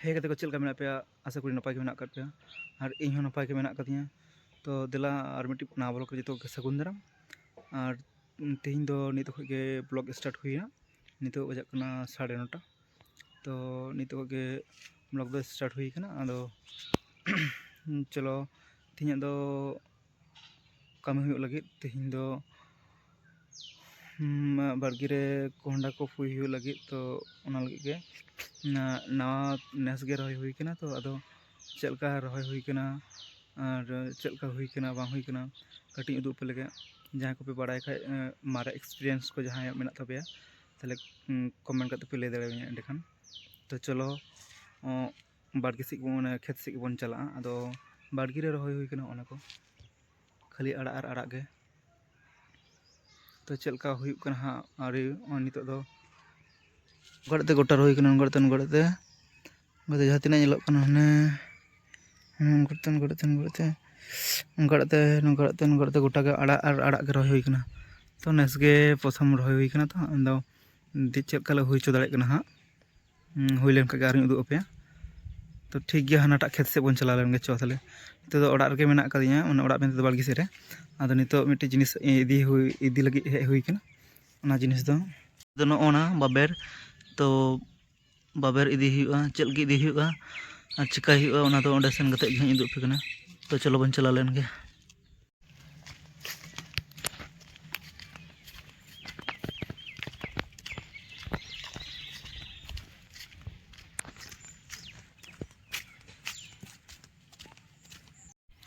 हे कते को चलका मेना पे आशा करी नपाय के मेना काट पे और इन हो नपाय के मेना कादिया तो दिला और मिट्टी ना ब्लॉग जो के सगुन दाराम और तेहन दो नित के ब्लॉग स्टार्ट हुई नित बजाकना 9:30 तो नित के ब्लॉग दो स्टार्ट हुई अदो चलो तेहन दो कमी हुई लगे तेहन दो बाड़गी रे कोहंडा को फुई हुई लगे तो उना लगे के नवा नेस गे रही हुई तो अदो चलका रही हुई और चलका हुई बांग हुई कटी उदू पे लगे जहाँ को पे बड़ा खाए मारे एक्सपीरियंस को जहाँ मेना तबे ताले कमेंट करते पे ले दाड़े एंडेखान तो चलो बाड़गी से खेत से बन चला अदो बाड़गी रे रही हुई ओना को खाली आड़ा और आड़ा गे तो चलका हुई हाँ और नित दो गड़ते गोटा रही गड़ते गड़ते जहाँ तीन हने गड़ते गड़ते गड़ते गड़ते गड़ते गड़ते गोटा आड़ा और आड़ा के रही हुई तो नेस गे प्रथम रही हुई तो अदो चलका हुई चो दाड़े हाँ हुई लेन का और उदू पे तो ठीक गया हानाटा खेत से बन चला लेन चो ताले नित ओड़ा रगे मेना कदिया ओड़ा में बाड़गी से रे अदो नित मिट्टी जिनिस इदी लगे हे हुई जिनिस दो नोना बाबेर तो बाबेर इदी हुआ चल के इदी हुआ और चिका हुआ तो ओंडे सेन कते गी उदू पे तो चलो बन चला लेन गे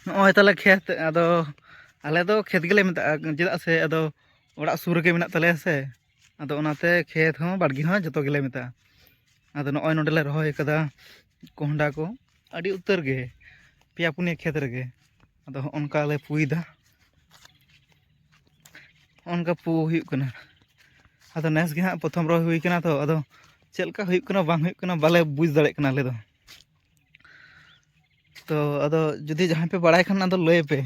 नॉय ताले खेत अदो आले दो खेत गेले मेता चेदा से अदो ओड़ा सुर गे मेना ताले से अदो ओनाते खेत हो बाड़गी हो जतो गेले मेता अदो नॉय नोडेले रहोय कदा कोहंडा को अड़ी उतर गे पिया पुनिया खेत रगे अदो ओनका ले पुईदा ओनका पु हुई कना अदो नेस गे हाँ प्रथम रह हुई कना तो अदो चलका हुई कना बांग हुई कना बाले बुझ दाड़े कना ले दो तो अदो जुदी जहाँ पे बड़ाय खान अदो लय पे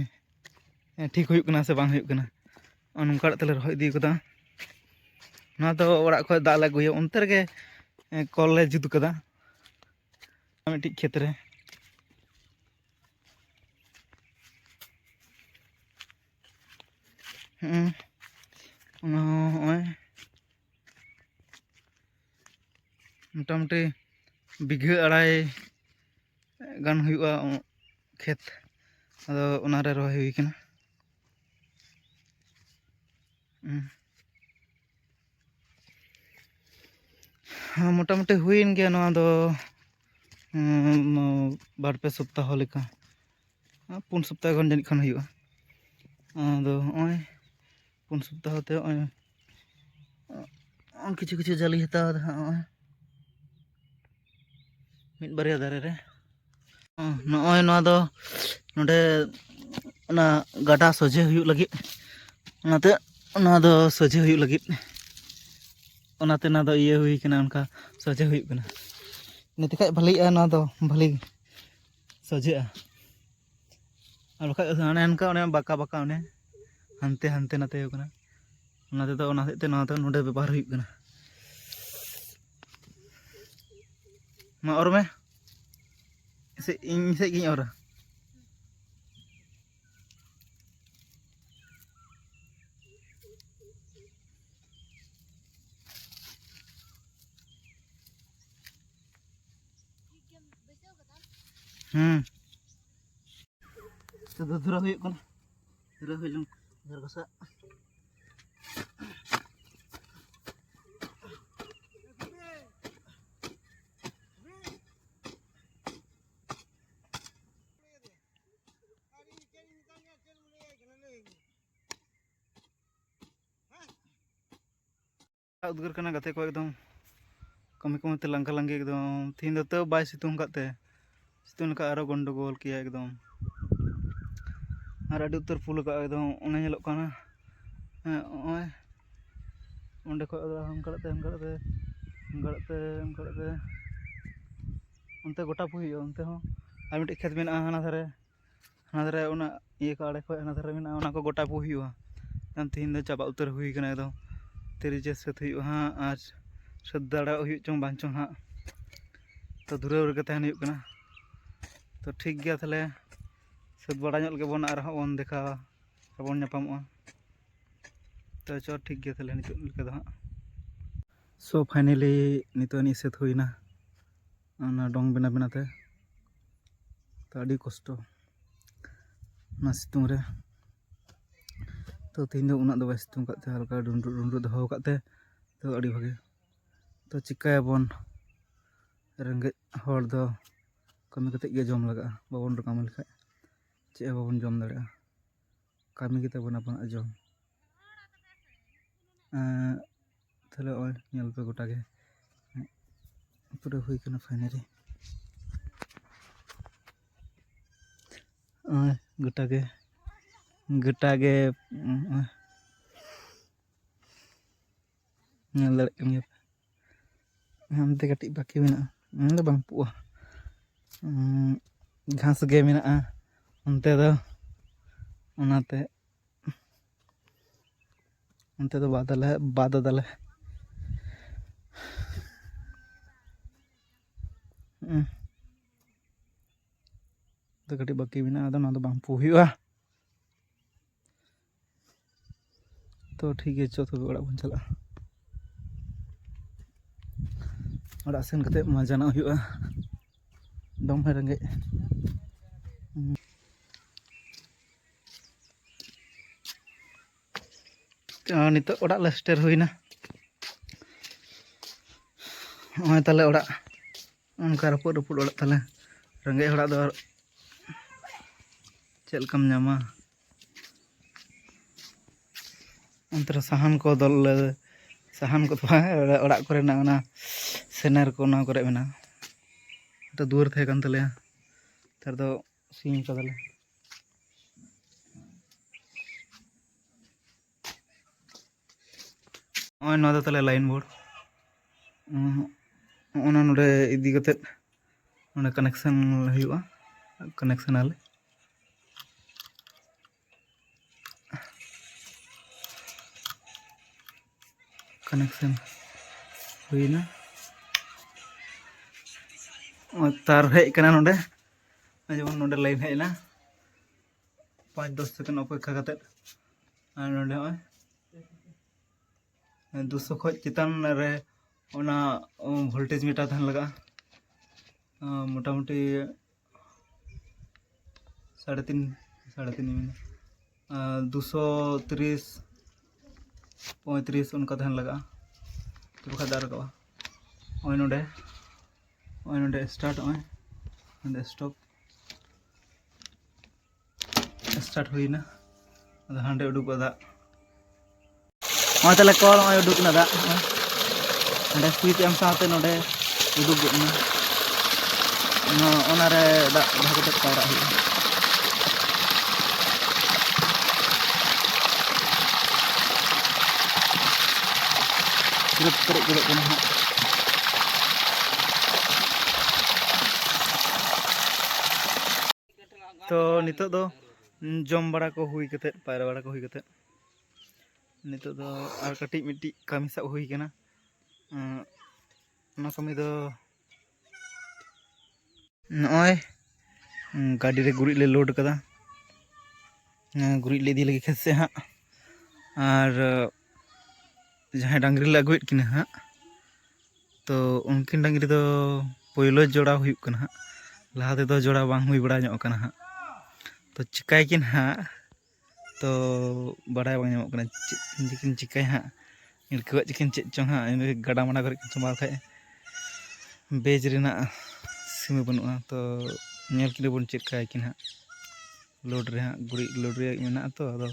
ठीक हुई कना से बांग हुई कना नोंका तेले रह इदी कदा ना तो ओड़ा खो दा ले गुया उनते रे कल ले जुद कदा मिट्टी खेत रे मोटामुटी बिघा अड़ाई गान हुआ खेत अदो ओनारे रही हुई कना हाँ मोटामुटी हुईन गया नवा दो बार पे सप्ताह लेका 4 सप्ताह गन जानी खान हुआ अदो ओय 4 सप्ताह ते ओय किछु किछु जाली हताव मिट बारिया दारे रे नॉय नवा दो नोडे ना गाडा सोजे हुई लगी ओनाते ना दो सोजे हुई लगी ओनाते ना दो ये हुई कना उनका सोजे हुई कना नित खाय भली ना दो भली सोजे और बखा हाने अनका ओने बाका बाका ओने हनते हनते नाते हो कना ओनाते तो ओना सेते ना तो नोडे व्यवहार हुई कना मा और में से इन से गिन और तो धुरा हुई कना धुरा हुई लंग धर गसा उद्गार कना गाते को एकदम कमी कमी लंका लंगी एकदम तीन दो तो बाय सितुंग काते सितुंग का आरो गंडगोल किया एकदम और अड़ी उत्तर फुल का एकदम उन्हें नेलो काना ओय ओंडे को हंगड़ते उनते गोटा पुई उनते हो और मिट्टी खेत में हाना धारे उना ये का आड़े को हाना धारे में उना को गोटा पु हुआ तीन दो चाबा उतर हुई कना एकदम तेरी जे सत हुई हाँ आज सद दाड़ा हुई चों बांचों हाँ तो तो धुराव रगे तहन हुयुग कना तो ठीक गया ताहले सात बड़ा ᱧᱚᱜ ᱞᱮᱜᱮ ᱵᱚᱱ ᱟᱨᱦᱚᱸ ᱵᱚᱱ ᱫᱮᱠᱷᱟᱣᱟ ᱵᱚᱱ ᱧᱟᱯᱟᱢᱚᱜᱼᱟ तो चल ठीक गया ताहले नितोग लेका दो हां सो फाइनली नितोग नि सेट हुइना ना डोंग बेना बेनाते तो आडी कष्ट ना सितुंग रे तो तीन दो उना दो बाय सितुंग काते हल्का डुंडु डुंडु दो काते तो आडी भागे तो चिकायाबन रेंगेज हर दो कमी कते गे जम लगा बाबन कामी लेखा चे बाबन जम दाड़ा कामी गे ताबन आपन जम ताहले ओय नेल पे गोटा गे पूरा हुई कना फाइनली गोटा गे नेल दाड़े कन गे हमते कटी बाकी मेना दो बांग पुआ घास गे मेना उनते दो उनाते उनते दो बादले तो कटी बाकी मेना आदो ना दो बांग पु हुआ तो ठीक है चो तबे ओड़ा बन चला ओड़ा सेन कते मजाना हुआ दम रेंगे नितो ओड़ा लेस्टर हुईना ओय ताले ओड़ा उनका रपुड रपुड ओड़ा ताले रेंगे ओड़ा दो चेलकम नामा अंतर साहन को दल साहन को ओड़ा करेना ओना सेनर को ना करे मेना तो दुआर थे कान तले तार दो सीम कदले ओय ना तले लाइन बोर्ड ओना नोडे इदी कते ओना कनेक्शन हुआ कनेक्शन आले कनेक्शन हुईना तार हेज कना नोडे जेमन नोडे लाइन हेजना 5-10 सेकेंड अपेक्षा कते नोडे ओय 200 खज चितान रे ओना वोल्टेज मीटर तहन लगा मोटामुटी 3.5 230 35 उनका तहन लगा तो बखा दार का ओय नोडे स्टार्ट ओय नोडे स्टार्ट हुईना अद हांडे उडुक दा ओय तले कॉल ओय उडुक ना दा नोडे स्विच एम साथे नोडे उडुक गेना ओना रे दा भागते पारा हुई सिर्फ करे कना तो नितो दो जम बड़ा को हुई कते पायरा बड़ा को हुई कते नितो दो आर कटी मिट्टी कामी सब हुई कना ना समय दो नय गाड़ी रे गुरी ले लोड कदा गुरी ले दी लगे खेत से हाँ और जहाँ डांगरी ले अगुएट किना हाँ तो उनकिन डांगरी दो पहिलो जोड़ा हुई कना हाँ लहा ते दो जोड़ा बांग हुई बड़ा ᱧᱚᱜ कना हाँ तो चिकाय किन हाँ तो बड़ा बांग ᱧᱟᱢᱚᱜ कना चिकिन चिकाय हाँ इनका चिकिन चेक चों हाँ गड़ा मना करे संभाल खाए बेज रेना सीमा बनुआ तो नेल किने बन चिकाय किन हाँ लोड रे हाँ गुरी लोड रे मेना तो अदो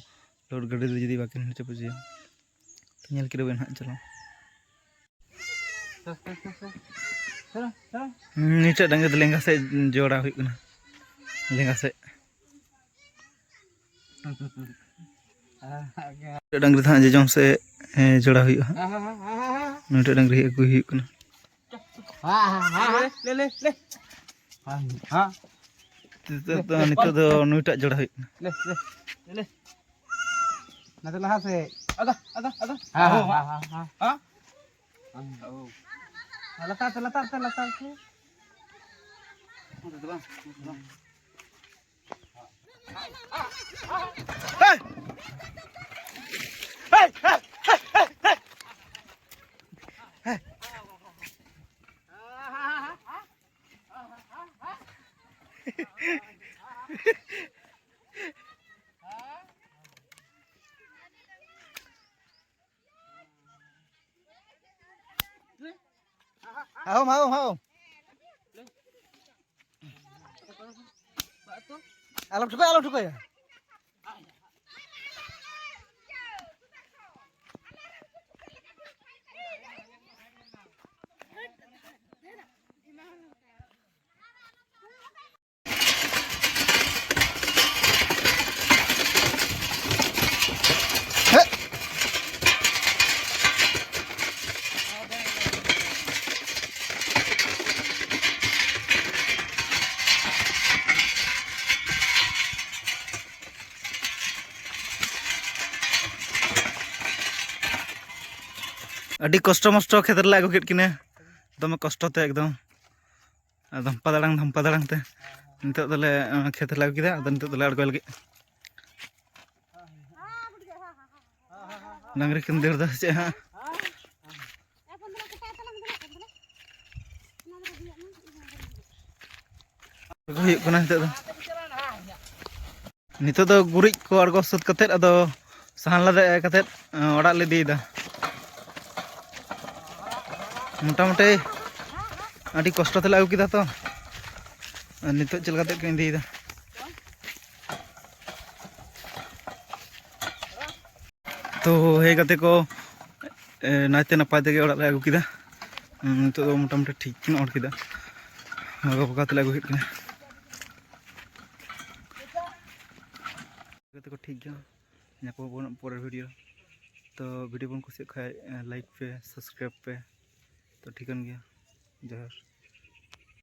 लोड गाड़ी दो जदी बाकिन हचे पुजे तो नेल किने बन हाँ चलो नीचे डांगे लेंगा से जोड़ा हुई कना लेंगा से डांगरी था जे जम से जोड़ा हुई नीचे डांगरी अगु हुई कना ले हां तो नितो दो नुटा जोड़ा हुई ले ना तो लहा से आदा हां लता से Hao. Alam cukai ya. ᱟᱹᱰᱤ ᱠᱚᱥᱴᱚ ᱢᱚᱥᱴᱚ ᱠᱷᱮᱛ ᱨᱮᱞᱮ ᱟᱹᱜᱩ ᱠᱮᱫ ᱠᱤᱱᱟᱹ ᱫᱚᱢᱮ ᱠᱚᱥᱴᱚ ᱛᱮ ᱮᱠᱫᱚᱢ ᱫᱷᱟᱢᱯᱟ ᱫᱟᱲᱟᱝ ᱛᱮ ᱱᱤᱛᱚᱜ ᱫᱚᱞᱮ ᱠᱷᱮᱛ ᱨᱮᱞᱮ ᱟᱹᱜᱩ ᱠᱮᱫᱟ ᱟᱫᱚ ᱱᱤᱛᱚᱜ ᱫᱚᱞᱮ ᱟᱬᱜᱚᱭ ᱞᱟᱹᱜᱤᱫ ᱰᱟᱝᱨᱤ ᱠᱤᱱ ᱫᱟᱹᱲ ᱮᱫᱟ ᱥᱮ ᱪᱮᱫ ᱦᱟᱸᱜ ᱟᱹᱜᱩ ᱦᱩᱭᱩᱜ ᱠᱟᱱᱟ ᱱᱤᱛᱚᱜ ᱫᱚ ᱜᱩᱨᱤᱡ ᱠᱚ ᱟᱬᱜᱚ ᱥᱟᱹᱛ ᱠᱟᱛᱮᱫ ᱟᱫᱚ ᱥᱟᱦᱟᱱ ᱞᱟᱫᱮ ᱠᱟᱛᱮᱫ ᱚᱲᱟᱜ ᱞᱮ ᱤᱫᱤᱭᱮᱫᱟ मोटामुटी अभी कष्ट तेल आगू किया तो नित चलते को इदीदा तो हे गते को नाते नपाय तेगे ओड़ा आगू किया नित मोटामुटी ठीक किन ओड़ किया मगा पका तेल आगू किना को ठीक गया नापो पर वीडियो तो वीडियो बन कुछ खाए लाइक पे सब्सक्राइब पे तो ठीकन गया जहर।